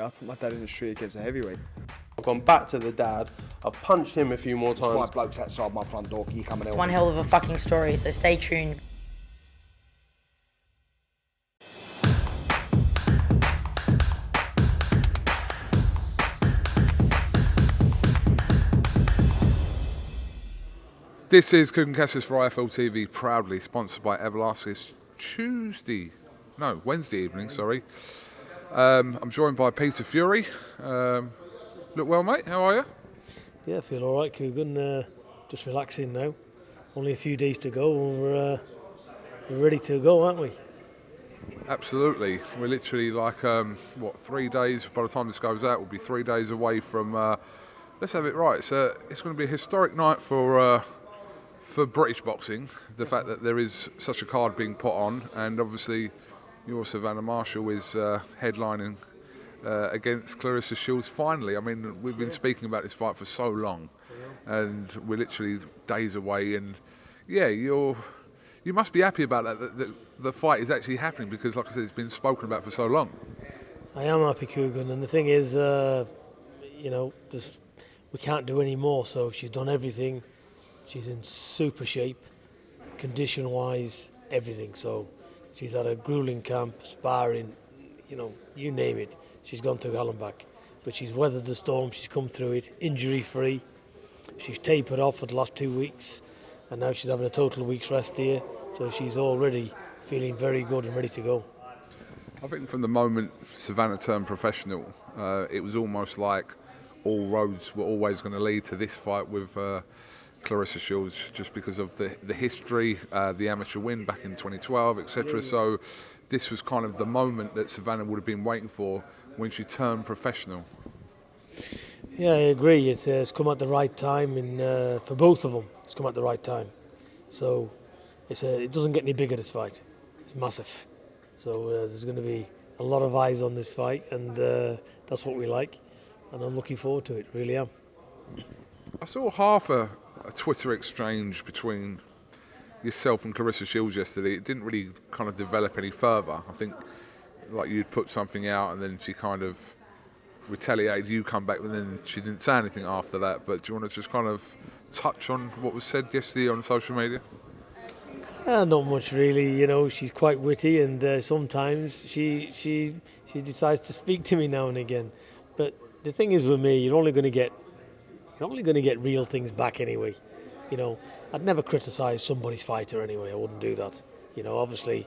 I put my dad in the street against a heavyweight. I've gone back to the dad. I've punched him a few more There's times. 5 blokes outside my front door. Can you come and help One me? hell of a fucking story, so stay tuned. This is KUGAN CASSIUS for IFL TV, proudly sponsored by Everlast. It's Wednesday evening, sorry. I'm joined by Peter Fury. Look well, mate. How are you? Yeah, I feel all right, KUGAN. Just relaxing now. Only a few days to go, and we're ready to go, aren't we? Absolutely. We're literally like, 3 days, by the time this goes out, we'll be 3 days away from, let's have it right, it's going to be a historic night for British boxing, the fact that there is such a card being put on, and obviously your Savannah Marshall is headlining against Claressa Shields finally. I mean, we've been speaking about this fight for so long, and we're literally days away, and yeah, you must be happy about that the fight is actually happening, because like I said, it's been spoken about for so long. I am happy, KUGAN, and the thing is, we can't do any more, so she's done everything. She's in super shape, condition-wise, everything. So she's had a grueling camp, sparring, you name it. She's gone through hell and back. But she's weathered the storm, she's come through it, injury-free. She's tapered off for the last 2 weeks, and now she's having a total week's rest here. So she's already feeling very good and ready to go. I think from the moment Savannah turned professional, it was almost like all roads were always going to lead to this fight with Claressa Shields, just because of the history, the amateur win back in 2012, etc. So this was kind of the moment that Savannah would have been waiting for when she turned professional. Yeah, I agree. It's come at the right time, and for both of them, it's come at the right time. So it doesn't get any bigger, this fight. It's massive. So there's going to be a lot of eyes on this fight, and that's what we like. And I'm looking forward to it, really am. I saw half a Twitter exchange between yourself and Claressa Shields yesterday. It didn't really kind of develop any further. I think like you'd put something out and then she kind of retaliated, you come back, and then she didn't say anything after that. But do you want to just kind of touch on what was said yesterday on social media? Not much really, she's quite witty, and sometimes she decides to speak to me now and again. But the thing is with me, you're only going to get real things back anyway. I'd never criticise somebody's fighter anyway. I wouldn't do that. Obviously,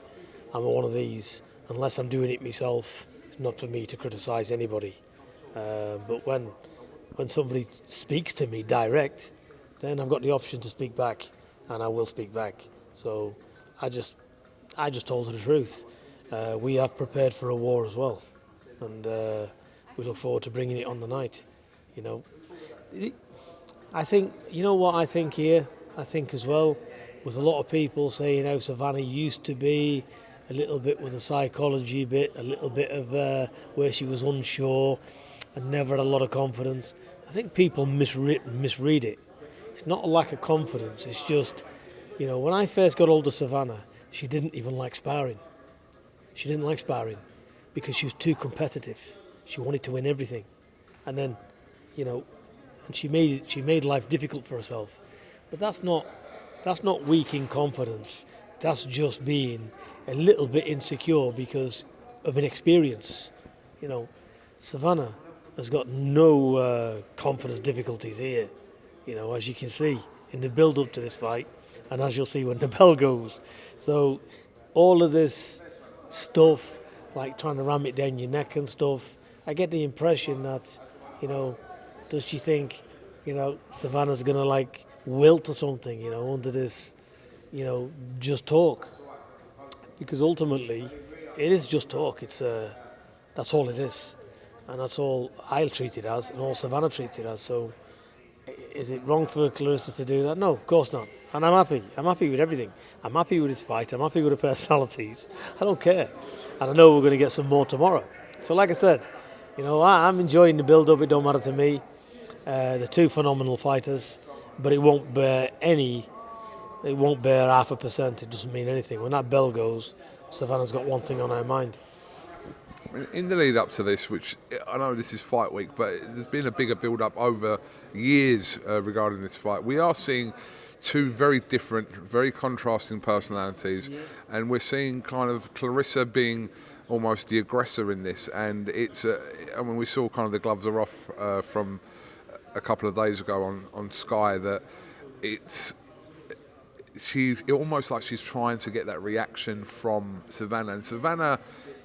I'm one of these. Unless I'm doing it myself, it's not for me to criticise anybody. But when somebody speaks to me direct, then I've got the option to speak back, and I will speak back. So I just told her the truth. We have prepared for a war as well, and we look forward to bringing it on the night. I think, what I think here? I think as well, with a lot of people saying how Savannah used to be, a little bit with the psychology bit, a little bit of where she was unsure and never had a lot of confidence. I think people misread it. It's not a lack of confidence, it's just, when I first got hold of Savannah, she didn't even like sparring. She didn't like sparring because she was too competitive. She wanted to win everything. And then, and she made life difficult for herself. But that's not weak in confidence. That's just being a little bit insecure because of inexperience. Savannah has got no confidence difficulties here. As you can see in the build-up to this fight, and as you'll see when the bell goes. So all of this stuff, like trying to ram it down your neck and stuff, I get the impression that, does she think, Savannah's going to wilt or something, under this, just talk. Because ultimately, it is just talk. It's that's all it is. And that's all I'll treat it as, and all Savannah treats it as. So is it wrong for Claressa to do that? No, of course not. And I'm happy. I'm happy with everything. I'm happy with his fight. I'm happy with the personalities. I don't care. And I know we're going to get some more tomorrow. So like I said, I'm enjoying the build-up. It don't matter to me. They're two phenomenal fighters, but it won't bear 0.5%. It doesn't mean anything. When that bell goes, Savannah's got one thing on her mind. In the lead up to this, which I know this is fight week, but there's been a bigger build up over years regarding this fight. We are seeing two very different, very contrasting personalities, and we're seeing kind of Clarissa being almost the aggressor in this, and it's I mean, we saw kind of the gloves are off from a couple of days ago on Sky, that she's almost like she's trying to get that reaction from Savannah, and Savannah,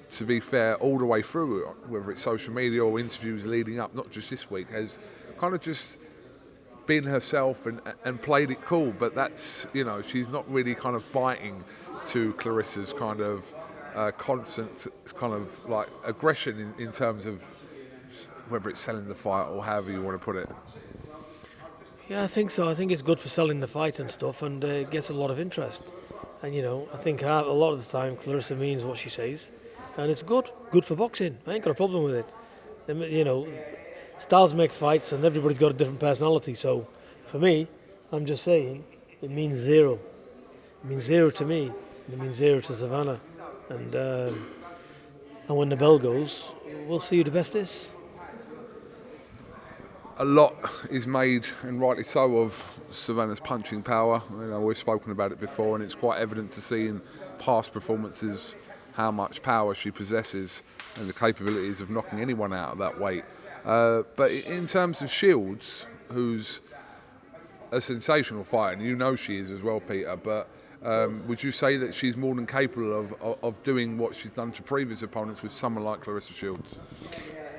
to be fair, all the way through, whether it's social media or interviews leading up, not just this week, has kind of just been herself and played it cool. But that's, you know, she's not really kind of biting to Clarissa's kind of constant kind of like aggression in terms of whether it's selling the fight or however you want to put it. Yeah, I think so. I think it's good for selling the fight and stuff, and it gets a lot of interest. And, you know, I think a lot of the time Clarissa means what she says, and it's good for boxing. I ain't got a problem with it. You know, styles make fights, and everybody's got a different personality. So, for me, I'm just saying, it means zero. It means zero to me. It means zero to Savannah. And when the bell goes, we'll see who the best is. A lot is made, and rightly so, of Savannah's punching power. You know, we've spoken about it before, and it's quite evident to see in past performances how much power she possesses and the capabilities of knocking anyone out of that weight. But in terms of Shields, who's a sensational fighter, and you know she is as well, Peter, but would you say that she's more than capable of doing what she's done to previous opponents with someone like Clarissa Shields?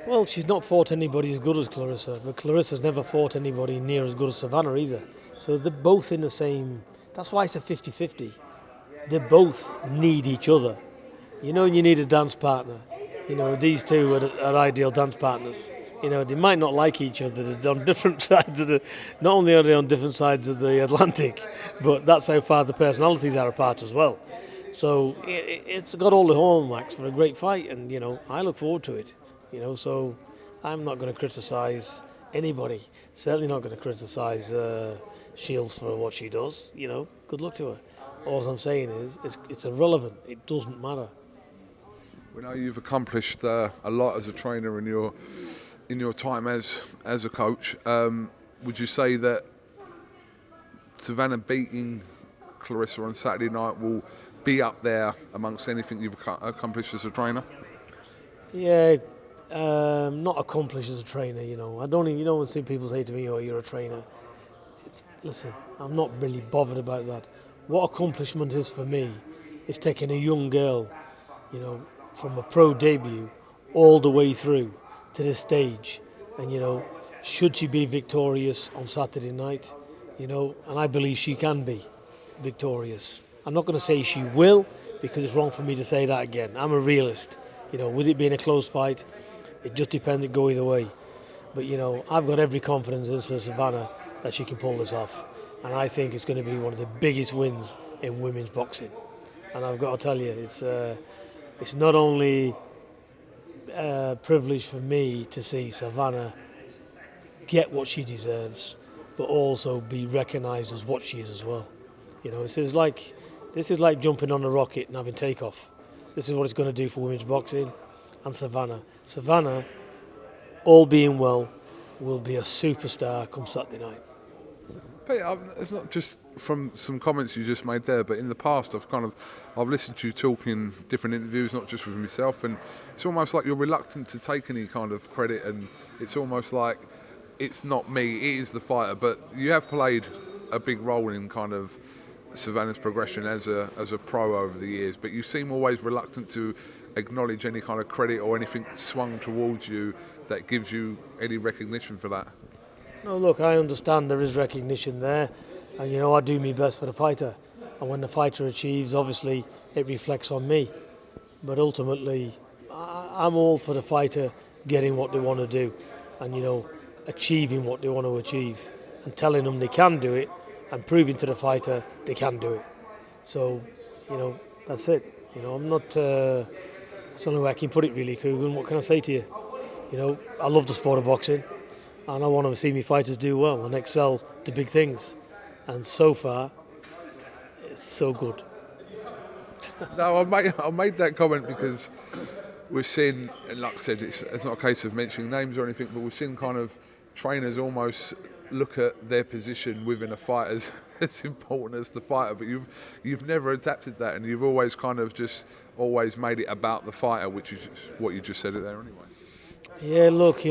Well, she's not fought anybody as good as Clarissa, but Clarissa's never fought anybody near as good as Savannah either. So they're both in the same... That's why it's a 50-50. They both need each other. You know, you need a dance partner. You know, these two are ideal dance partners. You know, they might not like each other. They're on different sides of the... Not only are they on different sides of the Atlantic, but that's how far the personalities are apart as well. So it's got all the hallmarks for a great fight, and, you know, I look forward to it. You know, so I'm not going to criticise anybody. Certainly not going to criticise Shields for what she does. You know, good luck to her. All I'm saying is it's irrelevant. It doesn't matter. We know you've accomplished a lot as a trainer in your time as a coach. Would you say that Savannah beating Clarissa on Saturday night will be up there amongst anything you've accomplished as a trainer? Yeah. Not accomplished as a trainer, you know. I don't even, you know, when some people say to me, "Oh, you're a trainer." Listen, I'm not really bothered about that. What accomplishment is for me is taking a young girl, you know, from a pro debut all the way through to this stage, and, you know, should she be victorious on Saturday night, you know, and I believe she can be victorious. I'm not going to say she will, because it's wrong for me to say that again. I'm a realist. You know, with it being a close fight, it just depends, it go either way. But, you know, I've got every confidence in Savannah that she can pull this off. And I think it's going to be one of the biggest wins in women's boxing. And I've got to tell you, it's not only a privilege for me to see Savannah get what she deserves, but also be recognised as what she is as well. You know, this is like jumping on a rocket and having takeoff. This is what it's going to do for women's boxing. And Savannah, all being well, will be a superstar come Saturday night. Peter, it's not just from some comments you just made there, but in the past I've listened to you talk in different interviews, not just with myself, and it's almost like you're reluctant to take any kind of credit, and it's almost like it's not me, it is the fighter. But you have played a big role in kind of Savannah's progression as a pro over the years, but you seem always reluctant to acknowledge any kind of credit or anything swung towards you that gives you any recognition for that. No, look, I understand there is recognition there, and, you know, I do my best for the fighter, and when the fighter achieves, obviously it reflects on me, but ultimately I'm all for the fighter getting what they want to do, and, you know, achieving what they want to achieve, and telling them they can do it, and proving to the fighter they can do it. So, you know, that's it. You know, I'm not... That's the only way I can put it, really, KUGAN. What can I say to you? You know, I love the sport of boxing, and I want to see my fighters do well and excel to big things. And so far, it's so good. No, I made that comment because we've seen, and like I said, it's not a case of mentioning names or anything, but we've seen kind of trainers almost look at their position within a fight as as important as the fighter, but you've never adapted that, and you've always kind of just always made it about the fighter, which is what you just said it there anyway. Yeah, look,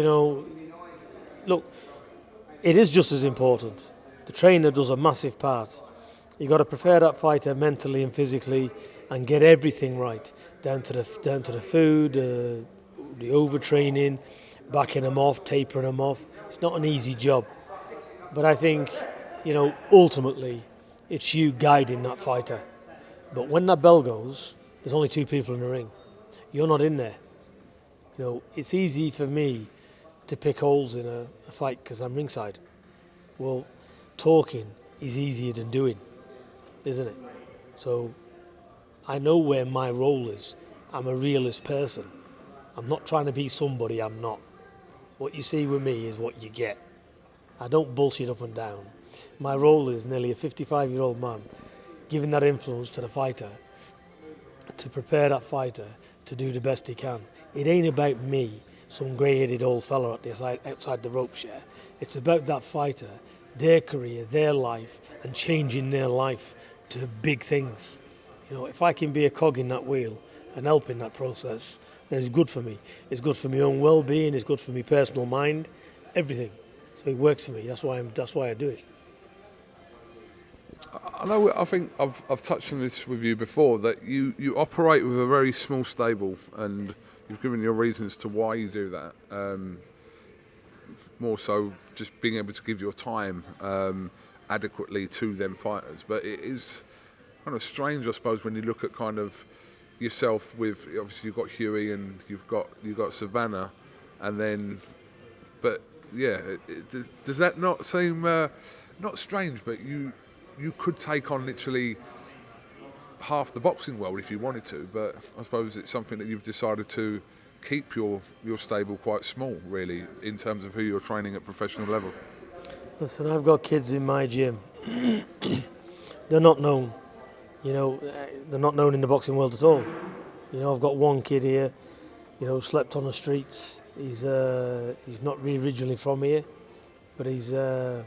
it is just as important. The trainer does a massive part. You got to prepare that fighter mentally and physically, and get everything right, down to the food, the overtraining, backing them off, tapering them off. It's not an easy job, but I think, ultimately, it's you guiding that fighter. But when that bell goes, there's only two people in the ring. You're not in there. It's easy for me to pick holes in a fight because I'm ringside. Well, talking is easier than doing, isn't it? So I know where my role is. I'm a realist person. I'm not trying to be somebody I'm not. What you see with me is what you get. I don't bullshit up and down. My role is nearly a 55-year-old man giving that influence to the fighter, to prepare that fighter to do the best he can. It ain't about me, some grey-headed old fella outside the ropes, yeah. It's about that fighter, their career, their life, and changing their life to big things. If I can be a cog in that wheel and help in that process, then it's good for me. It's good for my own well-being. It's good for my personal mind, everything. So it works for me. That's why I do it. I think I've touched on this with you before, that you operate with a very small stable, and you've given your reasons to why you do that. More so just being able to give your time adequately to them fighters. But it is kind of strange, I suppose, when you look at kind of yourself with, obviously you've got Huey and you've got Savannah, and then, but yeah, does that not seem not strange? But you could take on literally half the boxing world if you wanted to, but I suppose it's something that you've decided to keep your stable quite small, really, in terms of who you're training at professional level. Listen, I've got kids in my gym. They're not known. They're not known in the boxing world at all. I've got one kid here, slept on the streets. He's not really originally from here, but he's the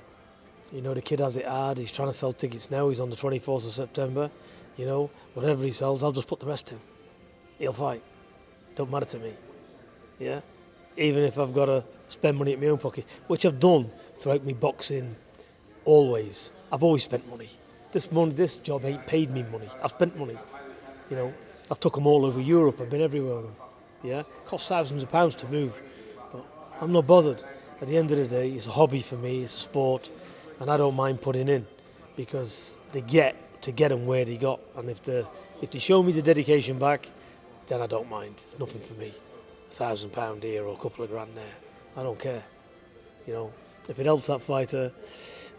kid has it hard. He's trying to sell tickets now. He's on the 24th of September. Whatever he sells, I'll just put the rest to him. He'll fight. Don't matter to me. Yeah? Even if I've got to spend money in my own pocket, which I've done throughout me boxing always. I've always spent money. This job ain't paid me money. I've spent money. I've took them all over Europe. I've been everywhere with them. Yeah? Cost thousands of pounds to move. But I'm not bothered. At the end of the day, it's a hobby for me. It's a sport. And I don't mind putting in, because they get them where they got. And if they show me the dedication back, then I don't mind. It's nothing for me. £1,000 here or a couple of grand there. I don't care. If it helps that fighter,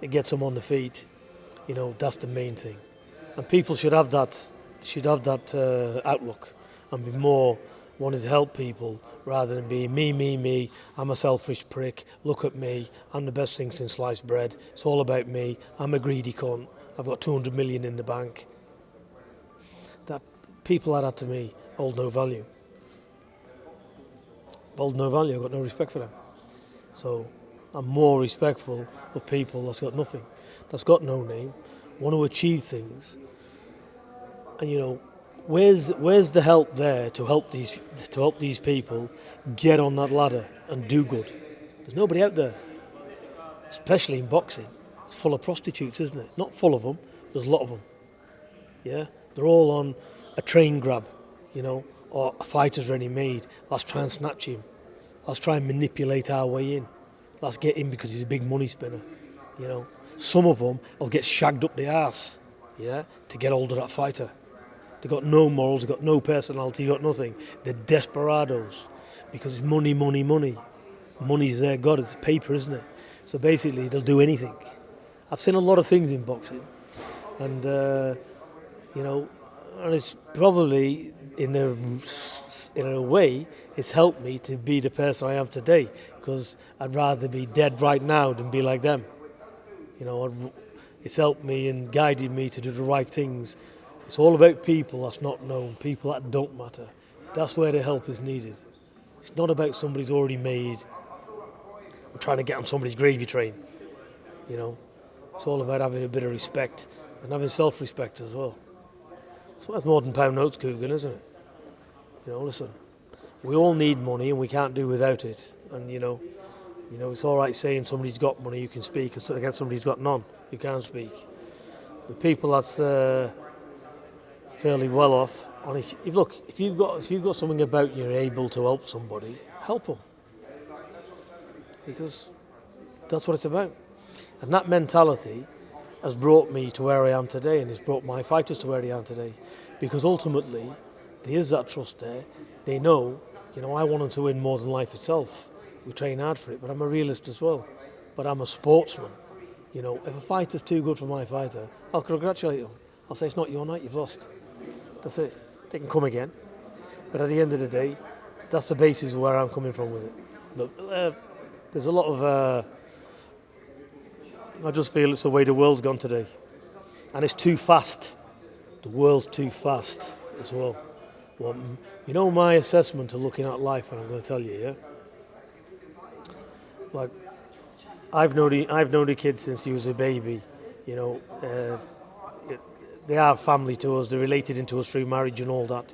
it gets them on the feet. That's the main thing. And people should have that outlook and be more wanting to help people rather than be me. I'm a selfish prick. Look at me. I'm the best thing since sliced bread. It's all about me. I'm a greedy cunt. I've got 200 million in the bank. That people like that to me hold no value. Hold no value. I've got no respect for them. So I'm more respectful of people that's got nothing, that's got no name, want to achieve things. And where's the help there to help these people get on that ladder and do good? There's nobody out there, especially in boxing. It's full of prostitutes, isn't it? Not full of them. There's a lot of them. Yeah, they're all on a train grab, or a fighter's ready made. Let's try and snatch him. Let's try and manipulate our way in. Let's get him because he's a big money spinner. Some of them will get shagged up the arse, to get hold of that fighter. They've got no morals, they've got no personality, they've got nothing. They're desperados because it's money. Money's their god, it's paper, isn't it? So basically, they'll do anything. I've seen a lot of things in boxing, and and it's probably in a way it's helped me to be the person I am today, because I'd rather be dead right now than be like them. It's helped me and guided me to do the right things. It's all about people that's not known, people that don't matter. That's where the help is needed. It's not about somebody's already made and trying to get on somebody's gravy train. You know, it's all about having a bit of respect and having self-respect as well. It's worth more than pound notes, Coogan, isn't it? You know, listen, we all need money and we can't do without it. And you know, it's all right saying somebody's got money, you can speak, and against somebody who's got none, you can't speak. The people that's fairly well off, and if you've got something about you, you're able to help somebody, help them, because that's what it's about. And that mentality has brought me to where I am today, and it's brought my fighters to where they are today, because ultimately there is that trust there. They know, I want them to win more than life itself. We train hard for it, but I'm a realist as well. But I'm a sportsman. If a fighter's too good for my fighter, I'll congratulate them. I'll say, it's not your night, you've lost. That's it. They can come again. But at the end of the day, that's the basis of where I'm coming from with it. But there's a lot of... I just feel it's the way the world's gone today. And it's too fast. The world's too fast as well. My assessment of looking at life, and I'm going to tell you, yeah? Like, I've known the kid since he was a baby. They are family to us. They're related into us through marriage and all that.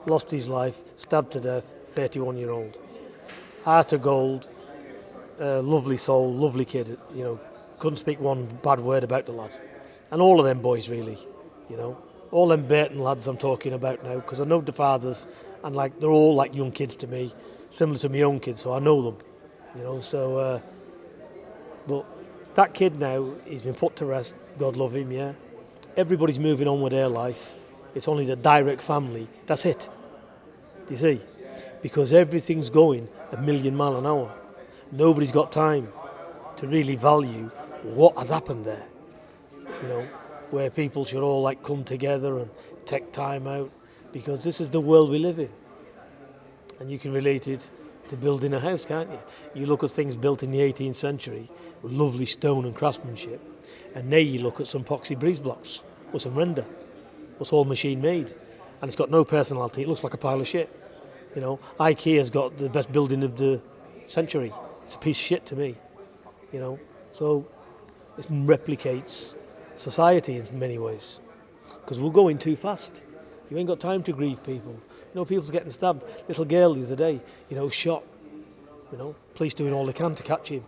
Lost his life, stabbed to death, 31-year-old. Heart of gold, lovely soul, lovely kid. Couldn't speak one bad word about the lad. And all of them boys, really. All them Burton lads I'm talking about now, because I know the fathers, and they're all like young kids to me, similar to my own kids, so I know them. But that kid now, he's been put to rest, God love him, yeah. Everybody's moving on with their life. It's only the direct family, that's it. Do you see? Because everything's going a million miles an hour. Nobody's got time to really value what has happened there. Where people should all come together and take time out, because this is the world we live in. And you can relate it to building a house, can't you? You look at things built in the 18th century with lovely stone and craftsmanship, and now you look at some epoxy breeze blocks or some render, what's all machine made, and it's got no personality. It looks like a pile of shit. IKEA's got the best building of the century. It's a piece of shit to me. So it replicates society in many ways, because we're going too fast. You ain't got time to grieve people. People's getting stabbed. Little girl the other day, shot. Police doing all they can to catch him.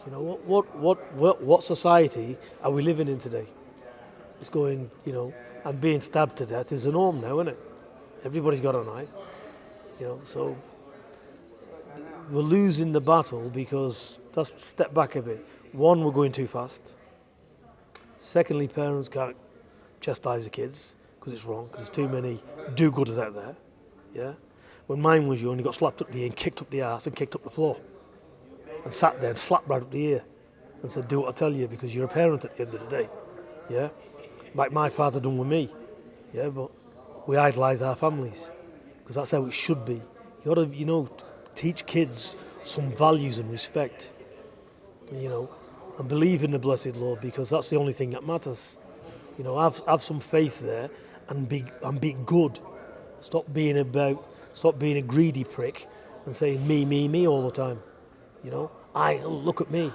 What society are we living in today? It's going, and being stabbed to death is the norm now, isn't it? Everybody's got a knife. So we're losing the battle because, let's step back a bit. One, we're going too fast. Secondly, parents can't chastise the kids because it's wrong, because there's too many do-gooders out there. Yeah. When mine was young, he got slapped up the ear and kicked up the arse and kicked up the floor, and sat there and slapped right up the ear and said, "Do what I tell you, because you're a parent at the end of the day." Yeah. Like my father done with me. Yeah. But we idolise our families because that's how it should be. You got to, teach kids some values and respect. And believe in the blessed Lord, because that's the only thing that matters. Have some faith there and be good. Stop being a greedy prick and saying me all the time. Look at me.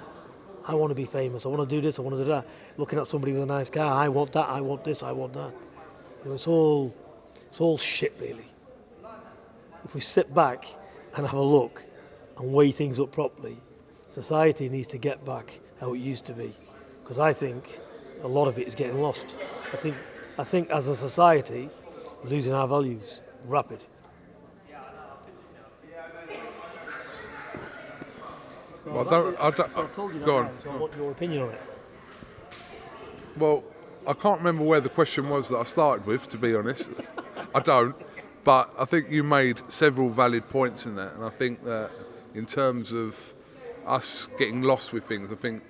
I want to be famous. I want to do this. I want to do that. Looking at somebody with a nice car. I want that. I want this. I want that. It's all shit, really. If we sit back and have a look and weigh things up properly, society needs to get back how it used to be, because I think a lot of it is getting lost. I think as a society, we're losing our values rapid. Well, I've told you that go on. now, so I want your opinion on it. Well, I can't remember where the question was that I started with, to be honest. I don't. But I think you made several valid points in that, and I think that in terms of us getting lost with things, I think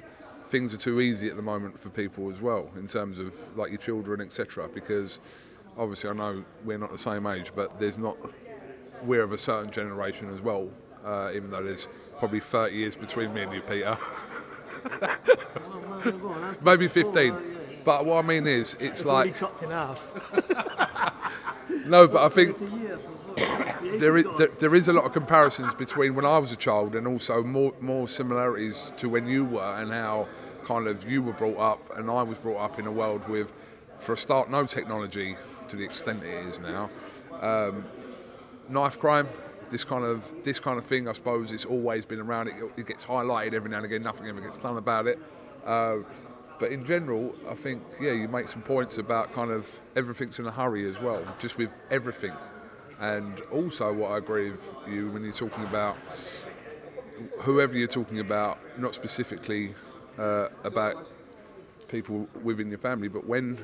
things are too easy at the moment for people as well, in terms of your children, etc. Because obviously I know we're not the same age, but we're of a certain generation as well, even though there's probably 30 years between me and you, Peter. Maybe 15. But what I mean is, it's like... chopped in half. No, but I think there is a lot of comparisons between when I was a child and also more similarities to when you were, and how kind of you were brought up and I was brought up in a world with, for a start, no technology to the extent it is now. Knife crime, this kind of thing, I suppose it's always been around. It gets highlighted every now and again. Nothing ever gets done about it. But in general, I think, you make some points about kind of everything's in a hurry as well, just with everything. And also what I agree with you when you're talking about whoever you're talking about, not specifically about people within your family, but when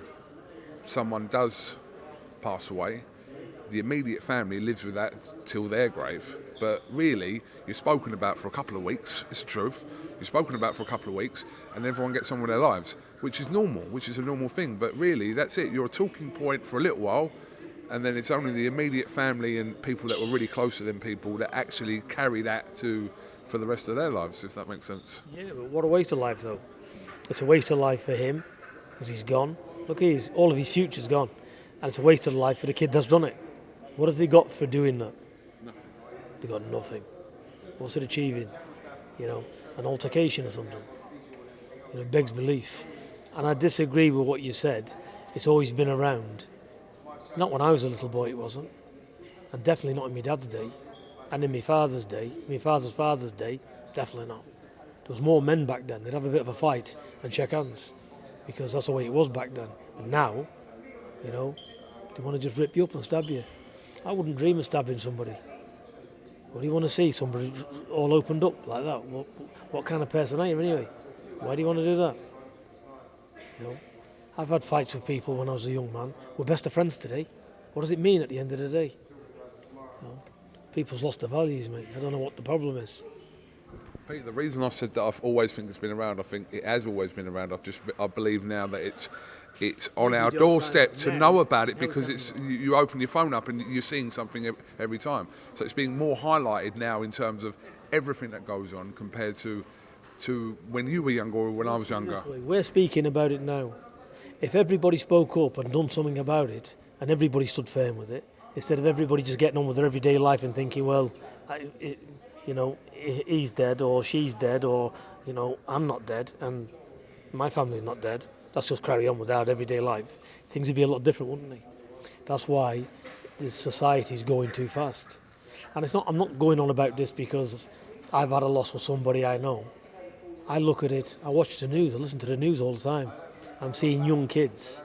someone does pass away, the immediate family lives with that till their grave. But really, you're spoken about for a couple of weeks, it's the truth. You're spoken about for a couple of weeks, and everyone gets on with their lives, which is normal, which is a normal thing. But really, that's it. You're a talking point for a little while, and then it's only the immediate family and people that were really close to them people that actually carry that for the rest of their lives, if that makes sense. Yeah, but what a waste of life, though. It's a waste of life for him, because he's gone. Look, all of his future's gone. And it's a waste of life for the kid that's done it. What have they got for doing that? Nothing. They got nothing. What's it achieving? An altercation or something. It begs belief. And I disagree with what you said. It's always been around. Not when I was a little boy, it wasn't. And definitely not in my dad's day. And in my father's day, my father's day, definitely not. There was more men back then. They'd have a bit of a fight and shake hands, because that's the way it was back then. And now, they want to just rip you up and stab you. I wouldn't dream of stabbing somebody. What do you want to see? Somebody all opened up like that? What kind of person are you anyway? Why do you want to do that? I've had fights with people when I was a young man. We're best of friends today. What does it mean at the end of the day? People's lost their values, mate. I don't know what the problem is. Pete, the reason I said that I always think it's been around, I think it has always been around. I believe now that it's on our doorstep to know about it, because it's you open your phone up and you're seeing something every time. So it's being more highlighted now in terms of everything that goes on compared to when you were younger or when I was younger. We're speaking about it now. If everybody spoke up and done something about it, and everybody stood firm with it, instead of everybody just getting on with their everyday life and thinking, well, he's dead or she's dead, or I'm not dead and my family's not dead. Let's just carry on with our everyday life. Things would be a lot different, wouldn't they? That's why this society is going too fast. And I'm not going on about this because I've had a loss with somebody I know. I look at it, I watch the news, I listen to the news all the time. I'm seeing young kids,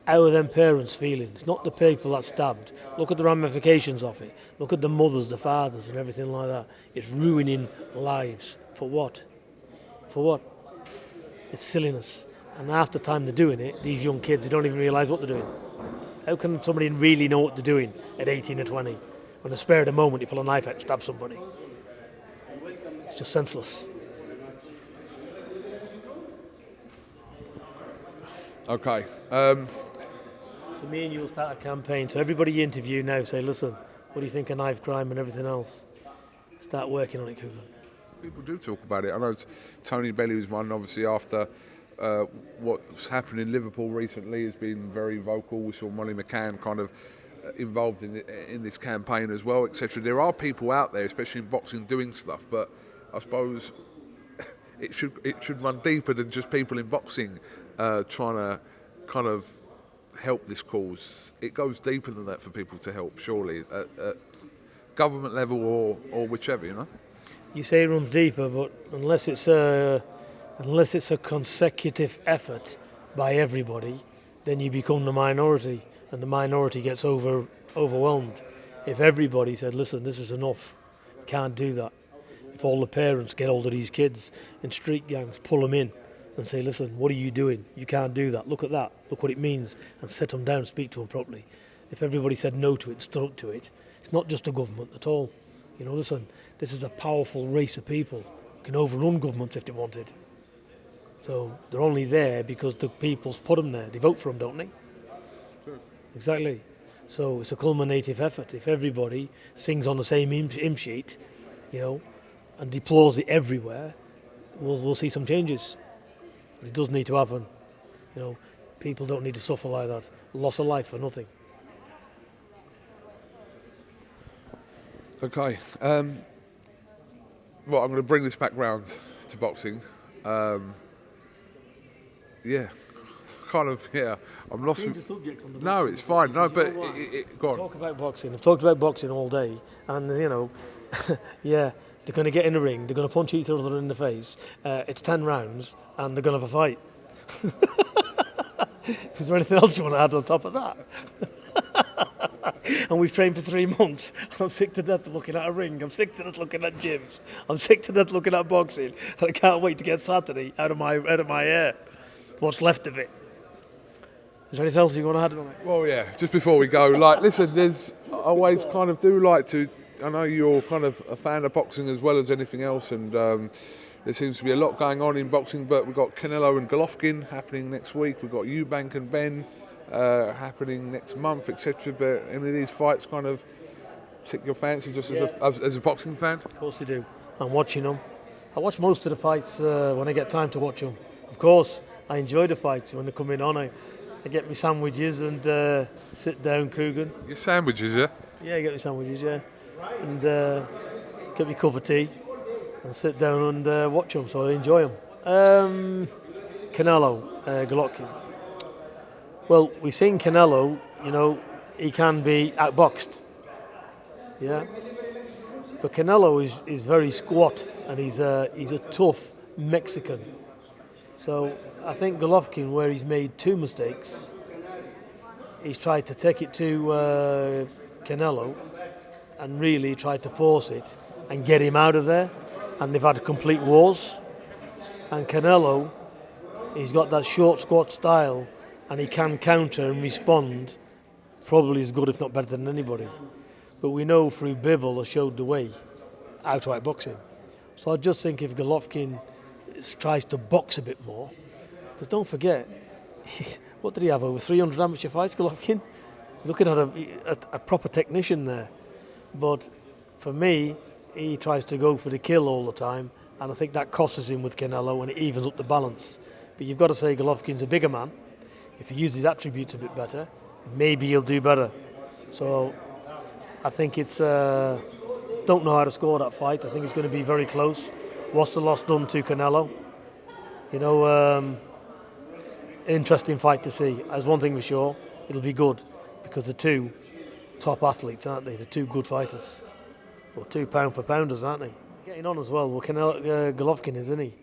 how are them parents feeling? It's not the people that stabbed. Look at the ramifications of it. Look at the mothers, the fathers and everything like that. It's ruining lives. For what? For what? It's silliness. And half the time they're doing it, these young kids, they don't even realise what they're doing. How can somebody really know what they're doing at 18 or 20? When the spare of the moment you pull a knife out and stab somebody. It's just senseless. Okay. So me and you will start a campaign. So everybody you interview now say, listen, what do you think of knife crime and everything else? Start working on it, KUGAN. People do talk about it. I know Tony Belly was one, obviously, after what's happened in Liverpool recently, has been very vocal. We saw Molly McCann kind of involved in this campaign as well, etc. There are people out there, especially in boxing, doing stuff, but I suppose it should run deeper than just people in boxing trying to kind of help this cause. It goes deeper than that for people to help, surely, at government level or whichever, You say it runs deeper, but unless it's a consecutive effort by everybody, then you become the minority, and the minority gets overwhelmed. If everybody said, listen, this is enough, can't do that. If all the parents get hold of these kids in street gangs, pull them in and say, listen, what are you doing? You can't do that. Look at that. Look what it means. And sit them down and speak to them properly. If everybody said no to it and stood up to it, it's not just a government at all. Listen, this is a powerful race of people who can overrun governments if they wanted. So they're only there because the people's put them there. They vote for them, don't they? Sure. Exactly. So it's a culminative effort. If everybody sings on the same hymn sheet, and deplores it everywhere, we'll see some changes. But it does need to happen. People don't need to suffer like that. Loss of life for nothing. Okay. Well, I'm going to bring this back round to boxing. Yeah. Kind of, yeah. I'm lost. Change the subject on the No, boxing. it's fine. No, You but know what? go on. Talk about boxing. I've talked about boxing all day, and you know, yeah, they're going to get in the ring. They're going to punch each other in the face. It's 10 rounds, and they're going to have a fight. Is there anything else you want to add on top of that? And we've trained for 3 months. And I'm sick to death of looking at a ring. I'm sick to death looking at gyms. I'm sick to death looking at boxing, and I can't wait to get Saturday out of my hair. What's left of it. Is there anything else you want to add on it? Well, yeah, just before we go, like, listen, I always kind of do like to, I know you're kind of a fan of boxing as well as anything else, and there seems to be a lot going on in boxing, but we've got Canelo and Golovkin happening next week, we've got Eubank and Ben happening next month, etc. But any of these fights kind of tick your fancy just as a boxing fan? Of course they do. I'm watching them. I watch most of the fights when I get time to watch them. Of course, I enjoy the fights when they're coming on. I get my sandwiches and sit down, KUGAN. Your sandwiches, yeah? Yeah, I get my sandwiches, yeah. And get my cup of tea and sit down and watch them, so I enjoy them. Canelo, Golovkin. Well, we've seen Canelo, you know, he can be outboxed. Yeah. But Canelo is very squat, and he's a tough Mexican. So I think Golovkin, where he's made 2 mistakes, he's tried to take it to Canelo and really tried to force it and get him out of there. And they've had complete wars. And Canelo, he's got that short squat style, and he can counter and respond probably as good, if not better than anybody. But we know through Bivol has showed the way how to outbox him. So I just think if Golovkin tries to box a bit more, because don't forget, what did he have, over 300 amateur fights, Golovkin? Looking at a proper technician there. But for me, he tries to go for the kill all the time, and I think that costs him with Canelo, and it evens up the balance. But you've got to say Golovkin's a bigger man. If he uses his attributes a bit better, maybe he'll do better. So I think it's don't know how to score that fight. I think it's going to be very close. What's the loss done to Canelo? You know, interesting fight to see. There's one thing for sure, it'll be good, because the 2 top athletes, aren't they? The 2 good fighters. Well, 2 pound for pounders, aren't they? Getting on as well. Well, Golovkin, isn't he?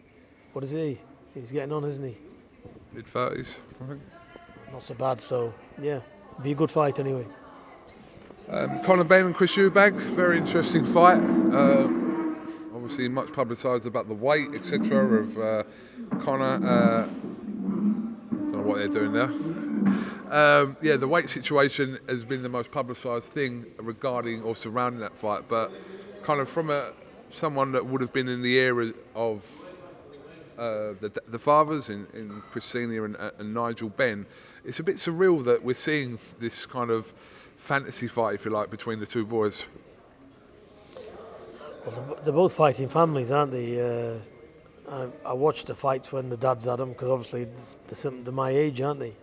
What is he? He's getting on, isn't he? Mid-30s, I think. Not so bad, so yeah, be a good fight anyway. Conor Benn and Chris Eubank, very interesting fight. Obviously much publicised about the weight, etc. of Conor. Don't know what they're doing there. Yeah, the weight situation has been the most publicised thing regarding or surrounding that fight, but kind of from someone that would have been in the era of the fathers in Chris Senior and Nigel Benn, it's a bit surreal that we're seeing this kind of fantasy fight, if you like, between the 2 boys. Well, they're both fighting families, aren't they? I watched the fights when the dads had them, because obviously they're my age, aren't they?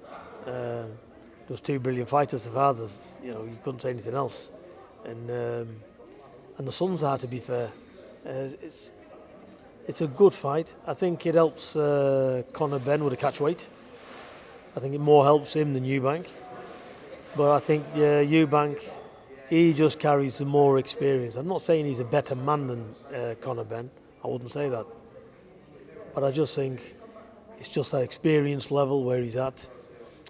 Those 2 brilliant fighters, the fathers, you know, you couldn't say anything else. And the sons are, to be fair. It's a good fight. I think it helps Conor Benn with the catch weight. I think it more helps him than Eubank. But I think Eubank, he just carries some more experience. I'm not saying he's a better man than Conor Benn. I wouldn't say that. But I just think it's just that experience level where he's at.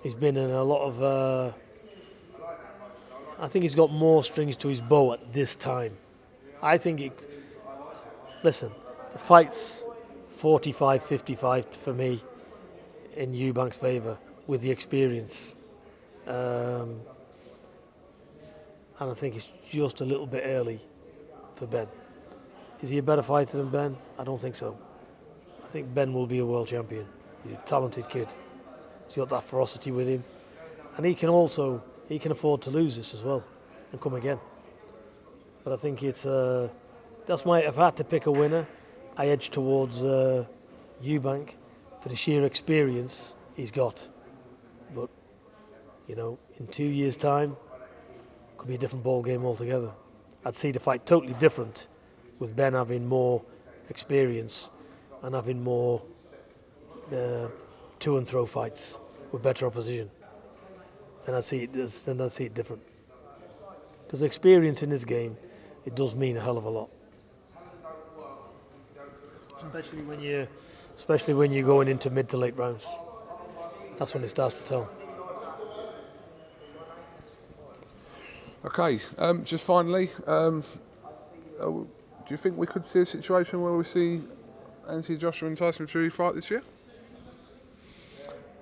He's been in a lot of... I think he's got more strings to his bow at this time. I think listen, the fight's 45-55 for me in Eubank's favour with the experience. And I think it's just a little bit early for Ben. Is he a better fighter than Ben? I don't think so. I think Ben will be a world champion. He's a talented kid. He's got that ferocity with him. And he can afford to lose this as well and come again. But I think it's that's why if I had to pick a winner, I edge towards Eubank for the sheer experience he's got. But you know, in 2 years' time, could be a different ball game altogether. I'd see the fight totally different, with Ben having more experience and having more to and throw fights with better opposition. Then I'd see it different. Because experience in this game, it does mean a hell of a lot. Especially when you're going into mid to late rounds. That's when it starts to tell. Okay, just finally, do you think we could see a situation where we see Anthony Joshua and Tyson Fury fight this year?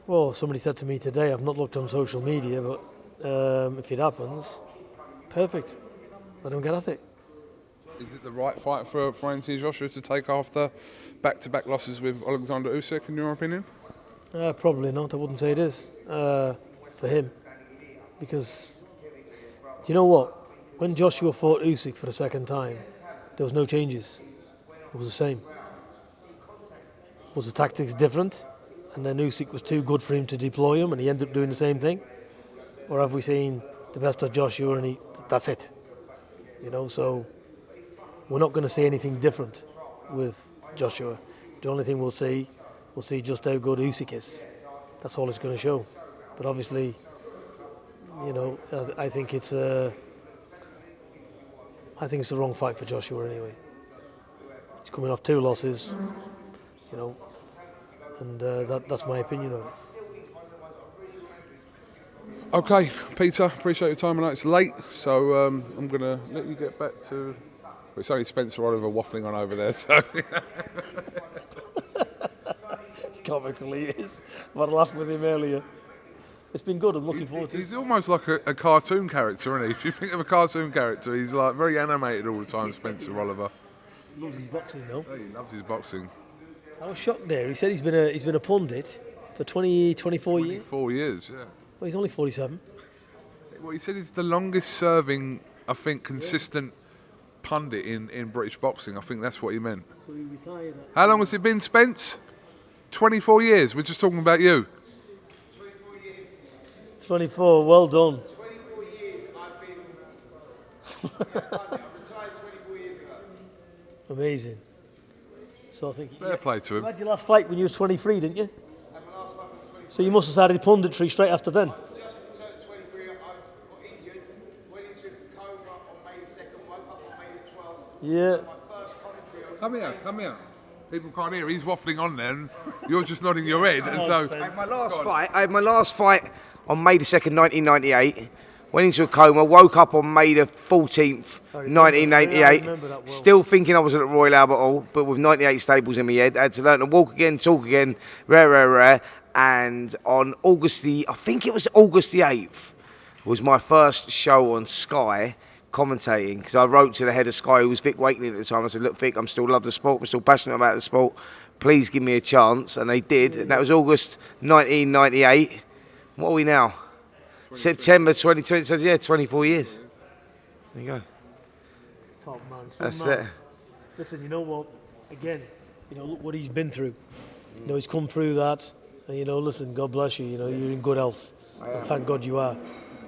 Well, somebody said to me today, I've not looked on social media, but if it happens, perfect. Let him get at it. Is it the right fight for Anthony Joshua to take after back-to-back losses with Alexander Usyk, in your opinion? Probably not. I wouldn't say it is for him. Because, you know what? When Joshua fought Usyk for the second time, there was no changes. It was the same. Was the tactics different? And then Usyk was too good for him to deploy him and he ended up doing the same thing? Or have we seen the best of Joshua and that's it? You know, so we're not going to see anything different with Joshua. The only thing we'll see just how good Usyk is. That's all it's going to show. But obviously, you know, I think it's the wrong fight for Joshua anyway. He's coming off 2 losses, you know, and that's my opinion of it. Okay, Peter, appreciate your time. I know it's late, so I'm going to let you get back to... Well, it's only Spencer Oliver waffling on over there, so... Comically, he is. I had a laugh with him earlier. It's been good. I'm looking forward to it. He's almost like a cartoon character, isn't he? If you think of a cartoon character, he's like very animated all the time, Spencer Oliver. He loves his boxing, though. Oh, he loves his boxing. I was shocked there. He said he's been a pundit for 24 years. 24 years, yeah. Well, he's only 47. Well, he said he's the longest serving, I think, consistent pundit in British boxing. I think that's what he meant. So he retired. How long has it been, Spence? 24 years. We're just talking about you. 24 years. 24. Well done. 24 years I've retired 24 years ago. Amazing. So I think Fair play to you him. had your last fight when you was 23, didn't you? And my last fight was 23. So you must have started punditry straight after then. Just turned 23, I got injured, went into a coma on May the 2nd, woke up on May the 12th. Yeah. My first commentary on Come here. People can't hear. He's waffling on there, and you're just nodding your head. And so, I had my last fight on May the 2nd, 1998. Went into a coma, woke up on May the 14th, 1998. Still thinking I was at the Royal Albert Hall, but with 98 staples in my head. I had to learn to walk again, talk again, rare. And on August the 8th, was my first show on Sky, commentating, because I wrote to the head of Sky, who was Vic Wakeling at the time. I said, look, Vic, I'm still love the sport, I'm still passionate about the sport, please give me a chance. And they did, and that was August 1998. What are we now? September 2020, so yeah, 24 years. There you go. Top man. That's it. Listen, you know what? Again, you know, look what he's been through. You know, he's come through that. And, you know, listen, God bless you. You know, you're in good health. And thank God you are.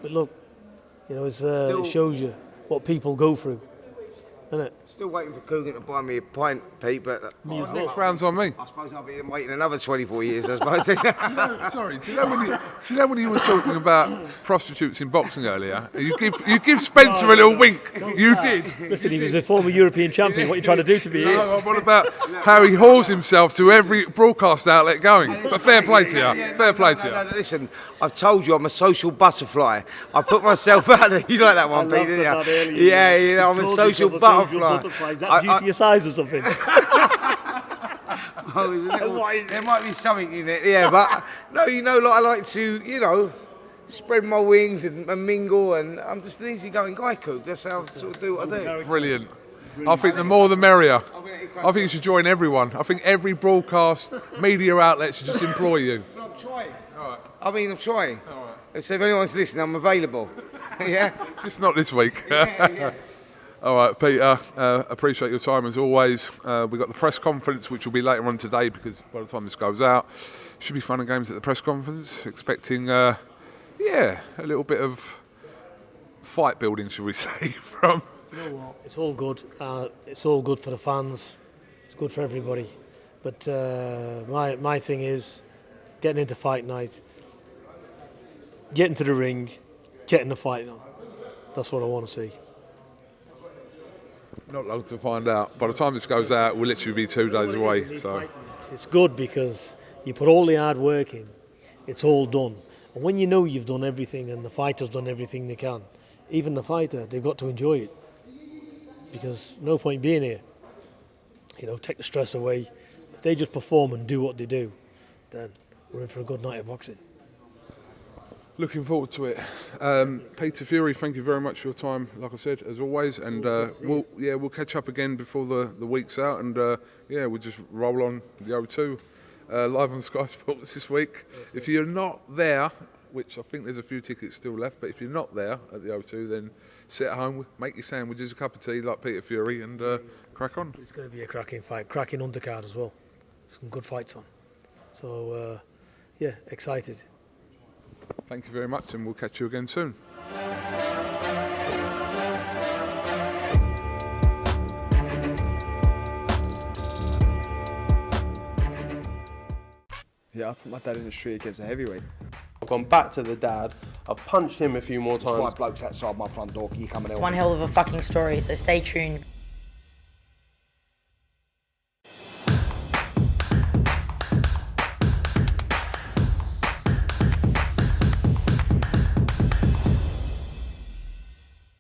But look, you know, it shows you what people go through, isn't it? Still waiting for KUGAN to buy me a pint, Pete, but next round's on me. I suppose I'll be waiting another 24 years, I suppose. Sorry, do you know when you were talking about prostitutes in boxing earlier? You give Spencer a little wink. You did. Listen, he was a former European champion. What are you trying to do to me? No, what about how he hauls himself to every broadcast outlet going? But fair play to you. Fair play to you. Listen, I've told you I'm a social butterfly. I put myself out there. You like that one, Pete, didn't you? Yeah, you know, I'm a social butterfly. Is that due to your size or something? There might be something in it, yeah, but no, you know, like I like to, you know, spread my wings and mingle, and I'm just an easygoing guy, Cook. That's how I sort of do what I do. Brilliant. I think the more the merrier. I think you should join everyone. I think every broadcast media outlet should just employ you. I'm trying. All right. I'm trying. All right. So if anyone's listening, I'm available. Yeah. Just not this week. Yeah. All right, Peter, appreciate your time as always. We've got the press conference, which will be later on today, because by the time this goes out, should be fun and games at the press conference. Expecting, a little bit of fight building, shall we say, from You know what? It's all good. It's all good for the fans. It's good for everybody. But my thing is getting into fight night, getting to the ring, getting the fight on. That's what I want to see. Not long to find out. By the time this goes out, we'll literally be 2 days away. So It's good because you put all the hard work in. It's all done. And when you know you've done everything and the fighter's done everything they can, even the fighter, they've got to enjoy it. Because no point being here. You know, take the stress away. If they just perform and do what they do, then we're in for a good night of boxing. looking forward to it. Peter Fury, thank you very much for your time, like I said, as always. And we'll catch up again before the week's out. And we'll just roll on the O2 live on Sky Sports this week. If you're not there, which I think there's a few tickets still left, but if you're not there at the O2, then sit at home, make your sandwiches, a cup of tea like Peter Fury, and crack on. It's going to be a cracking fight, cracking undercard as well. Some good fights on. So, excited. Thank you very much, and we'll catch you again soon. Yeah, I put my dad in the street against a heavyweight. I've gone back to the dad. I've punched him a few more times. 5 blokes outside my front door. Can you come and help One me? hell of a fucking story, so stay tuned.